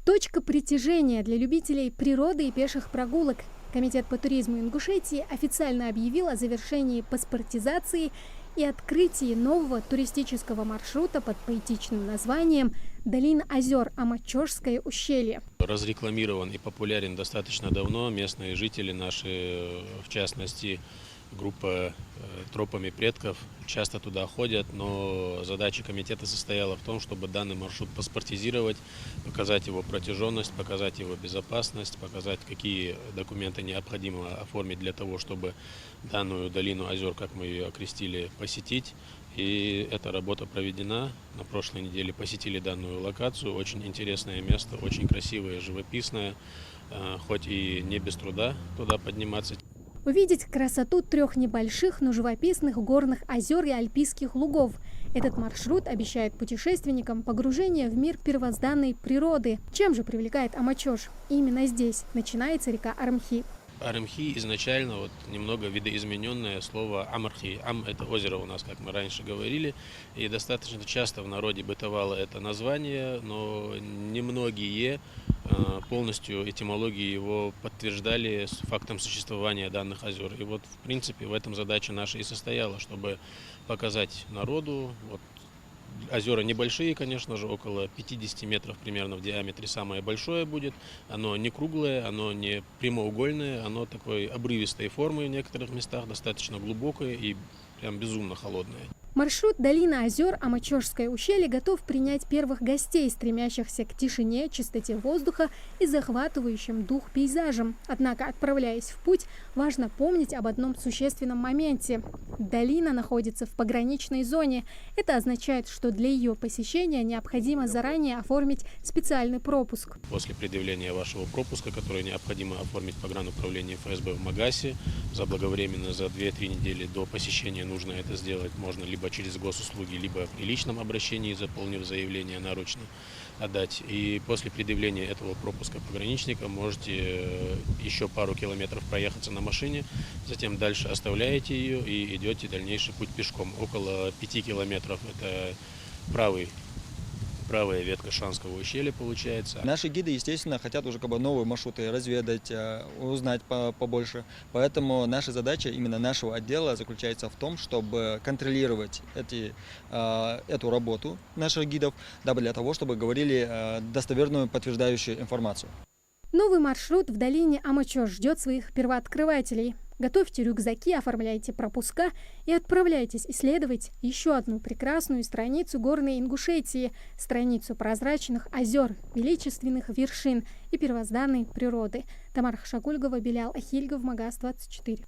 Точка притяжения для любителей природы и пеших прогулок. Комитет по туризму Ингушетии официально объявил о завершении паспортизации и открытии нового туристического маршрута под поэтичным названием «Долина озер. Амачожское ущелье». Разрекламирован и популярен достаточно давно. Местные жители наши, в частности, группа «Тропами предков», часто туда ходят, но задача комитета состояла в том, чтобы данный маршрут паспортизировать, показать его протяженность, показать его безопасность, показать, какие документы необходимо оформить для того, чтобы данную долину озер, как мы ее окрестили, посетить. И эта работа проведена. На прошлой неделе посетили данную локацию. Очень интересное место, очень красивое, живописное, хоть и не без труда туда подниматься. Увидеть красоту 3 небольших, но живописных горных озер и альпийских лугов. Этот маршрут обещает путешественникам погружение в мир первозданной природы. Чем же привлекает Амачож? Именно здесь начинается река Армхи. Армхи изначально немного видоизмененное слово Амархи. Ам – это озеро у нас, как мы раньше говорили, и достаточно часто в народе бытовало это название, но немногие полностью этимологии его подтверждали с фактом существования данных озер. И в принципе, в этом задача наша и состояла, чтобы показать народу. Озера небольшие, конечно же, около 50 метров примерно в диаметре самое большое будет. Оно не круглое, оно не прямоугольное, оно такой обрывистой формы в некоторых местах, достаточно глубокое и прям безумно холодное. Маршрут «Долина озер. Амачожское ущелье» готов принять первых гостей, стремящихся к тишине, чистоте воздуха и захватывающим дух пейзажам. Однако, отправляясь в путь, важно помнить об одном существенном моменте. Долина находится в пограничной зоне. Это означает, что для ее посещения необходимо заранее оформить специальный пропуск. После предъявления вашего пропуска, который необходимо оформить по погрануправлению ФСБ в Магасе, заблаговременно за 2-3 недели до посещения нужно это сделать. Можно либо через госуслуги, либо при личном обращении, заполнив заявление, нарочно отдать. И после предъявления этого пропуска пограничника можете еще пару километров проехаться на машине, затем дальше оставляете ее и идете дальнейший путь пешком. Около 5 километров это правая ветка Шанского ущелья получается. Наши гиды, естественно, хотят уже новые маршруты разведать, узнать побольше. Поэтому наша задача именно нашего отдела заключается в том, чтобы контролировать эту работу наших гидов, дабы для того, чтобы говорили достоверную подтверждающую информацию. Новый маршрут в долине Амачож ждет своих первооткрывателей. Готовьте рюкзаки, оформляйте пропуска и отправляйтесь исследовать еще одну прекрасную страницу горной Ингушетии, страницу прозрачных озер, величественных вершин и первозданной природы. Тамара Хашагульгова, Белял Ахильгов, Магас 24.